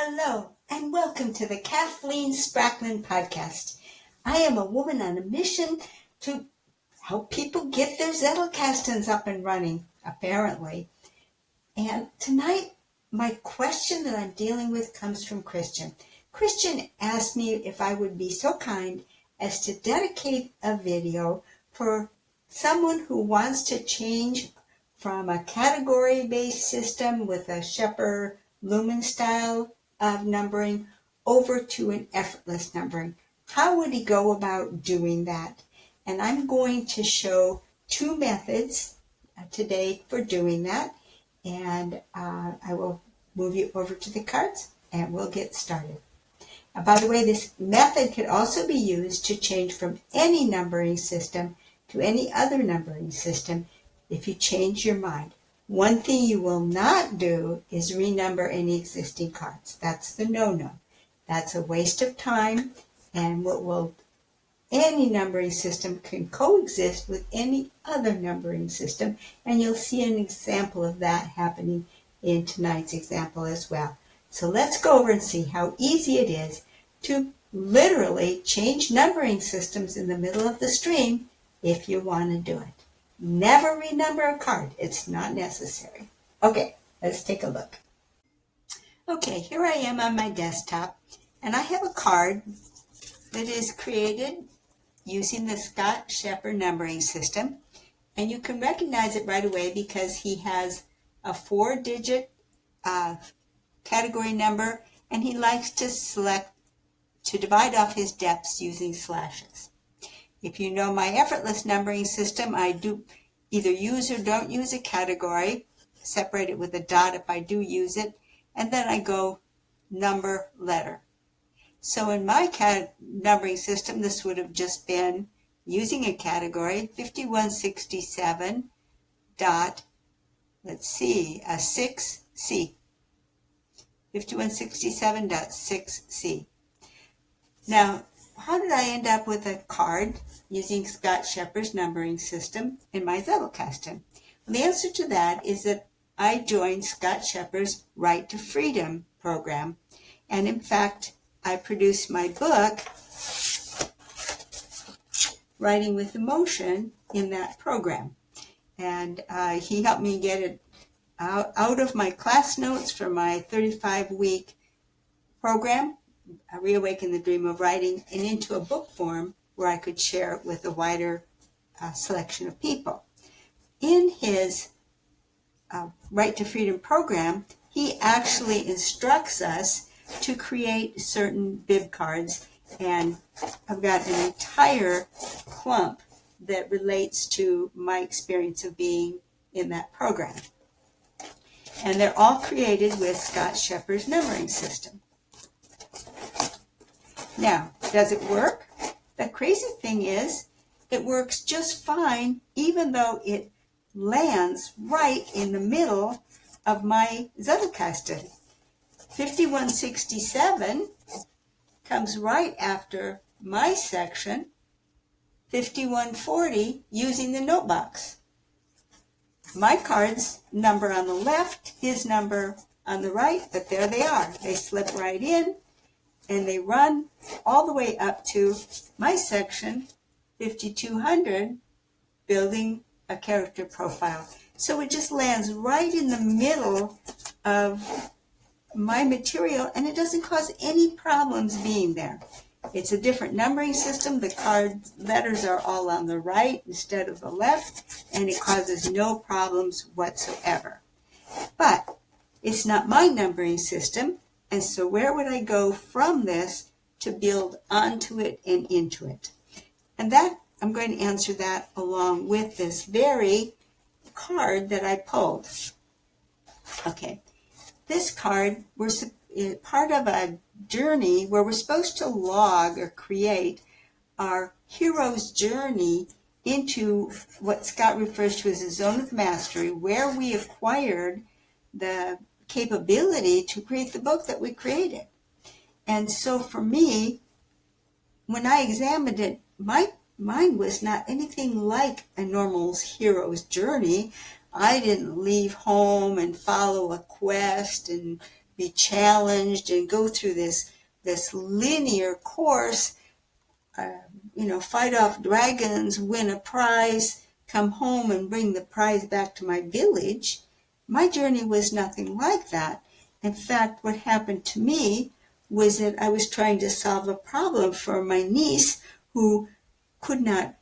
Hello, and welcome to the Kathleen Sprackman podcast. I am a woman on a mission to help people get their Zettelkastens up and running, apparently. And tonight, my question that I'm dealing with comes from Christian. Christian asked me if I would be so kind as to dedicate a video for someone who wants to change from a category-based system with a Shepard Lumen style of numbering over to an effortless numbering. How would he go about doing that? And I'm going to show two methods today for doing that. And I will move you over to the cards and we'll get started. By the way, this method could also be used to change from any numbering system to any other numbering system if you change your mind. One thing you will not do is renumber any existing cards. That's the no-no. That's a waste of time, and any numbering system can coexist with any other numbering system, and you'll see an example of that happening in tonight's example as well. So let's go over and see how easy it is to literally change numbering systems in the middle of the stream if you want to do it. Never renumber a card. It's not necessary. Okay, let's take a look. Okay, here I am on my desktop, and I have a card that is created using the Scott Shepard numbering system, and you can recognize it right away because he has a 4-digit category number, and he likes to divide off his depths using slashes. If you know my effortless numbering system, I do either use or don't use a category, separate it with a dot if I do use it, and then I go number letter. So in my numbering system, this would have just been using a category, 5167 dot, a 6C. 5167.6C. Now, how did I end up with a card using Scott Shepard's numbering system in my Zettelkasten? Well, the answer to that is that I joined Scott Shepard's Right to Freedom program. And in fact, I produced my book, Writing with Emotion, in that program. And he helped me get it out of my class notes for my 35-week program, Reawaken the Dream of Writing, and into a book form where I could share it with a wider selection of people. In his Right to Freedom program, he actually instructs us to create certain bib cards, and I've got an entire clump that relates to my experience of being in that program. And they're all created with Scott Shepard's numbering system. Now, does it work? The crazy thing is, it works just fine, even though it lands right in the middle of my Zettelkasten. 5167 comes right after my section, 5140, using the note box. My cards number on the left, his number on the right, but there they are. They slip right in, and they run all the way up to my section, 5200, building a character profile. So it just lands right in the middle of my material, and it doesn't cause any problems being there. It's a different numbering system. The card letters are all on the right instead of the left, and it causes no problems whatsoever. But it's not my numbering system, and so where would I go from this to build onto it and into it? And that, I'm going to answer that along with this very card that I pulled. Okay, this card was part of a journey where we're supposed to log or create our hero's journey into what Scott refers to as a zone of mastery, where we acquired the capability to create the book that we created. And so for me, when I examined it, mine was not anything like a normal hero's journey. I didn't leave home and follow a quest and be challenged and go through this linear course, fight off dragons, win a prize, come home and bring the prize back to my village. My journey was nothing like that. In fact, what happened to me was that I was trying to solve a problem for my niece who could not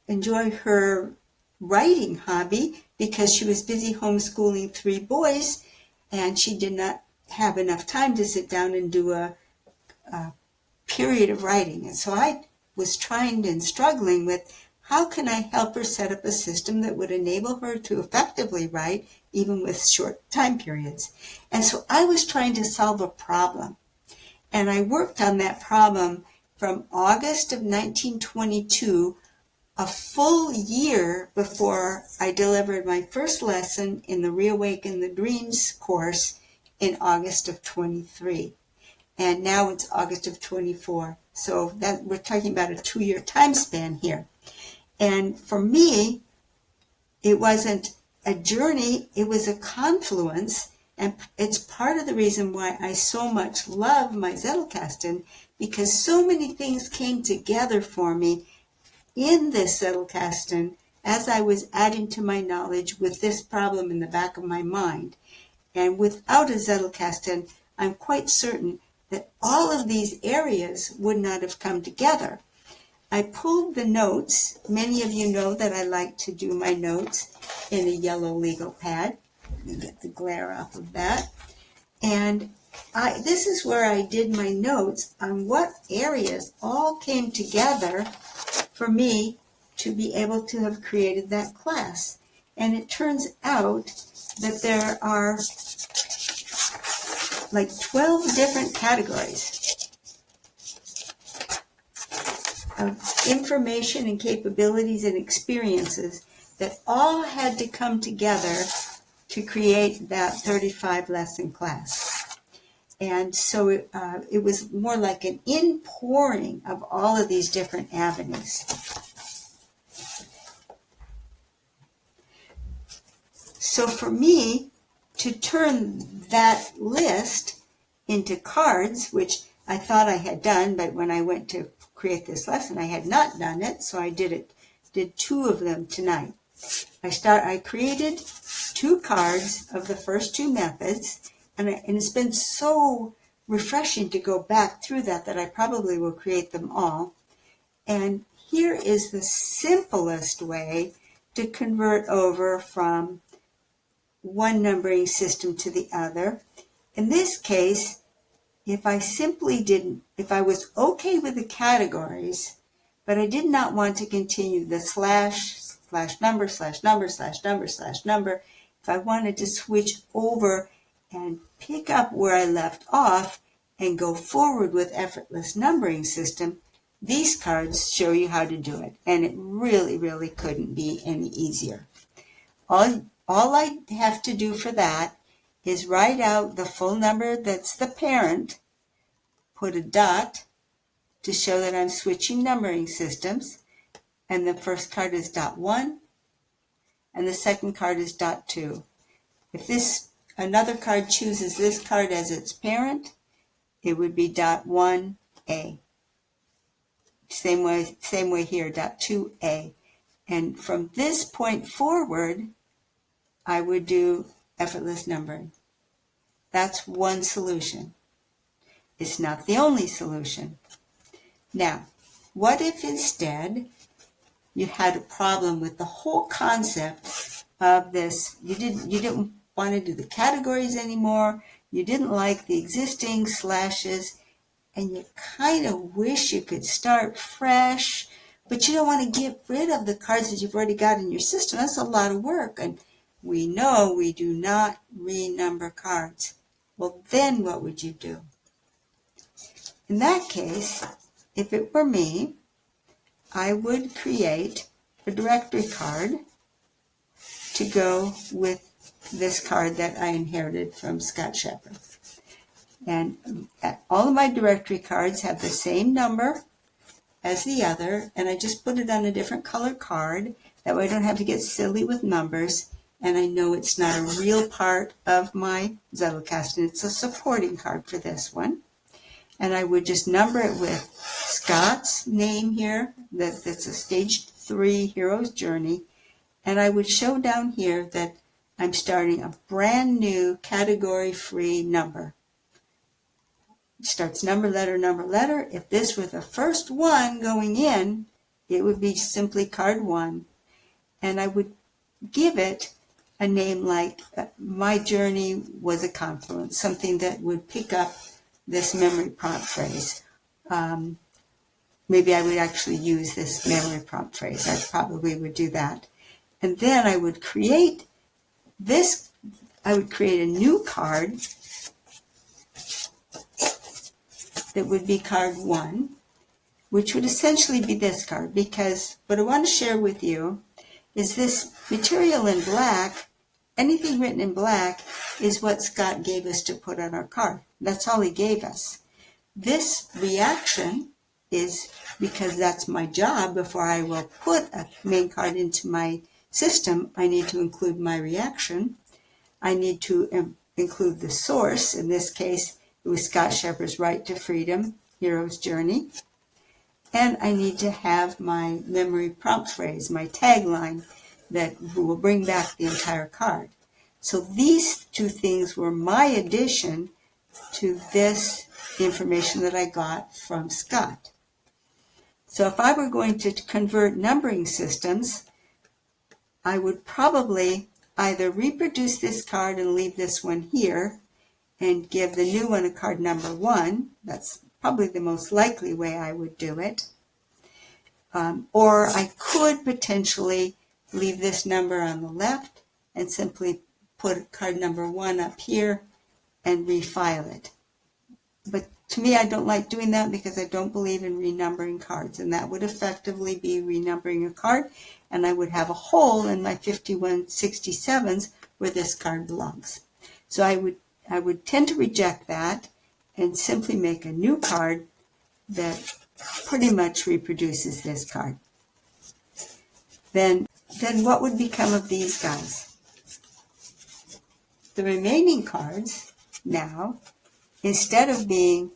enjoy her writing hobby because she was busy homeschooling 3 boys, and she did not have enough time to sit down and do a period of writing. And so I was trying and struggling with how can I help her set up a system that would enable her to effectively write even with short time periods. And so I was trying to solve a problem. And I worked on that problem from August of 1922, a full year before I delivered my first lesson in the Reawaken the Dreams course in August of 23. And now it's August of 24. So that we're talking about a 2-year time span here. And for me, it wasn't a journey, it was a confluence. And it's part of the reason why I so much love my Zettelkasten, because so many things came together for me in this Zettelkasten as I was adding to my knowledge with this problem in the back of my mind. And without a Zettelkasten, I'm quite certain that all of these areas would not have come together. I pulled the notes. Many of you know that I like to do my notes in a yellow legal pad. Let me get the glare off of that. And this is where I did my notes on what areas all came together for me to be able to have created that class. And it turns out that there are like 12 different categories of information and capabilities and experiences that all had to come together to create that 35 lesson class. And so it was more like an inpouring of all of these different avenues. So for me to turn that list into cards, which I thought I had done, but when I went to create this lesson, I had not done it, so I did 2 of them tonight. I created 2 cards of the first 2 methods, and it's been so refreshing to go back through that I probably will create them all. And here is the simplest way to convert over from one numbering system to the other. In this case, if I was okay with the categories, but I did not want to continue the /number, /number, if I wanted to switch over and pick up where I left off and go forward with effortless numbering system, these cards show you how to do it. And it really, really couldn't be any easier. All I have to do for that is write out the full number that's the parent, put a dot to show that I'm switching numbering systems, and the first card is dot 1, and the second card is dot 2. If another card chooses this card as its parent, it would be dot 1A. Same way here, dot 2A. And from this point forward, I would do effortless numbering. That's one solution. It's not the only solution. Now, what if instead you had a problem with the whole concept of this? You didn't want to do the categories anymore. You didn't like the existing slashes, and you kind of wish you could start fresh, but you don't want to get rid of the cards that you've already got in your system. That's a lot of work, and we know we do not renumber cards. Well, then what would you do? In that case, if it were me, I would create a directory card to go with this card that I inherited from Scott Shepard. And all of my directory cards have the same number as the other, and I just put it on a different color card. That way I don't have to get silly with numbers. and I know it's not a real part of my Zettelkasten. It's a supporting card for this one. And I would just number it with Scott's name here, that's a stage 3 hero's journey. And I would show down here that I'm starting a brand new category-free number. It starts number, letter, number, letter. If this were the first one going in, it would be simply card 1. And I would give it a name like My Journey Was a Confluence, something that would pick up this memory prompt phrase. Maybe I would actually use this memory prompt phrase. I probably would do that. And then I would create a new card that would be card 1, which would essentially be this card, because what I want to share with you is this material in black. Anything written in black is what Scott gave us to put on our card. That's all he gave us. This reaction is because that's my job. Before I will put a main card into my system, I need to include my reaction. I need to include the source. In this case, it was Scott Shepard's Right to Freedom, Hero's Journey. And I need to have my memory prompt phrase, my tagline, that will bring back the entire card. So these two things were my addition to this information that I got from Scott. So if I were going to convert numbering systems, I would probably either reproduce this card and leave this one here and give the new one a card number 1. That's probably the most likely way I would do it. Or I could potentially leave this number on the left and simply put card number 1 up here and refile it. But to me, I don't like doing that because I don't believe in renumbering cards, and that would effectively be renumbering a card, and I would have a hole in my 5167s where this card belongs. So I would tend to reject that and simply make a new card that pretty much reproduces this card. Then what would become of these guys? The remaining cards now, instead of being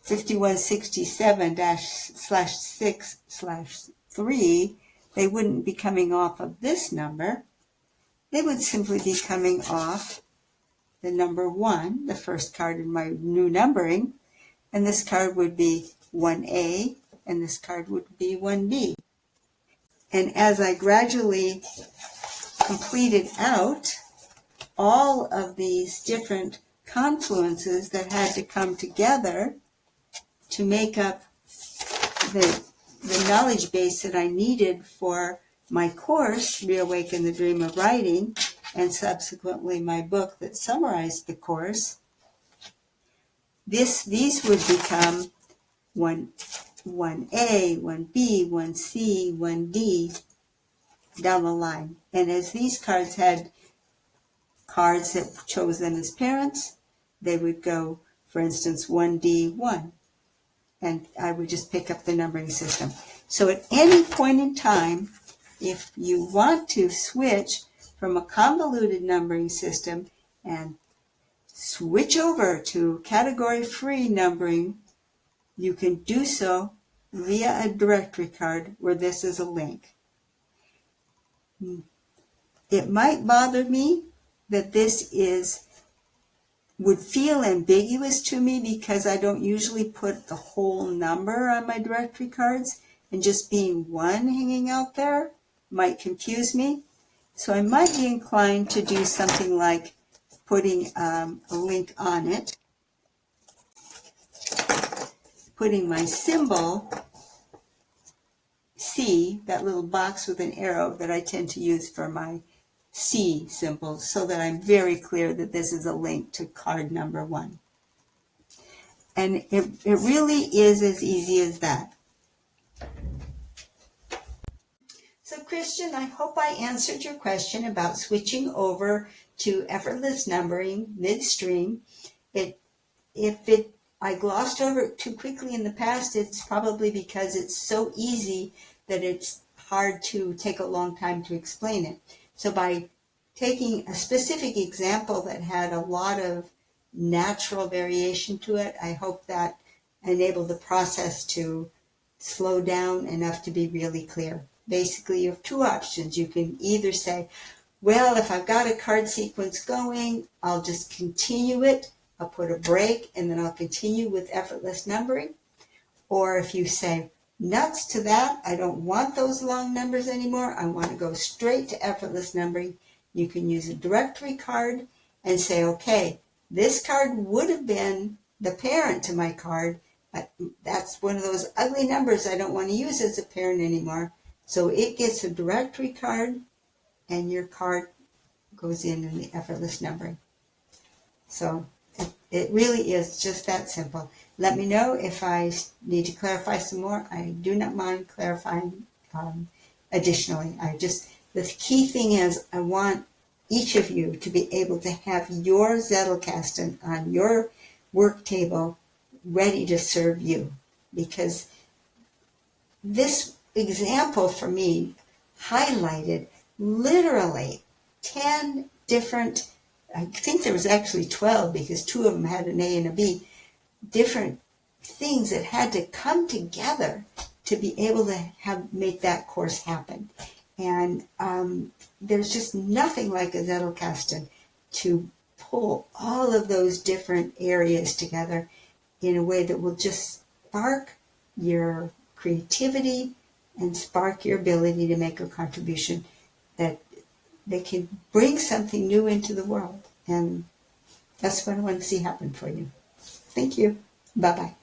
5167-6/3, they wouldn't be coming off of this number. They would simply be coming off the number 1, the first card in my new numbering, and this card would be 1A, and this card would be 1B. And as I gradually completed out all of these different confluences that had to come together to make up the knowledge base that I needed for my course, Reawaken the Dream of Writing, and subsequently my book that summarized the course, these would become 1A, 1B, 1C, 1D down the line. And as these cards had cards that chose them as parents, they would go, for instance, 1D1. And I would just pick up the numbering system. So at any point in time, if you want to switch from a convoluted numbering system and switch over to category-free numbering, you can do so via a directory card where this is a link. It might bother me that this would feel ambiguous to me because I don't usually put the whole number on my directory cards, and just being 1 hanging out there might confuse me. So I might be inclined to do something like putting a link on it, putting my symbol C, that little box with an arrow that I tend to use for my C symbol, so that I'm very clear that this is a link to card number 1. And it really is as easy as that. So Christian, I hope I answered your question about switching over to effortless numbering midstream. I glossed over it too quickly in the past, it's probably because it's so easy that it's hard to take a long time to explain it. So by taking a specific example that had a lot of natural variation to it, I hope that enabled the process to slow down enough to be really clear. Basically, you have two options. You can either say, well, if I've got a card sequence going, I'll just continue it. I'll put a break and then I'll continue with effortless numbering. Or if you say, nuts to that, I don't want those long numbers anymore, I want to go straight to effortless numbering, you can use a directory card and say, okay, this card would have been the parent to my card, but that's one of those ugly numbers I don't want to use as a parent anymore. So it gets a directory card and your card goes in the effortless numbering. So it really is just that simple. Let me know if I need to clarify some more. I do not mind clarifying additionally. The key thing is I want each of you to be able to have your Zettelkasten on your work table ready to serve you, because this example for me highlighted literally 10 different, I think there was actually 12 because two of them had an A and a B, different things that had to come together to be able to make that course happen. And there's just nothing like a Zettelkasten to pull all of those different areas together in a way that will just spark your creativity and spark your ability to make a contribution that they can bring something new into the world. And that's what I want to see happen for you. Thank you. Bye-bye.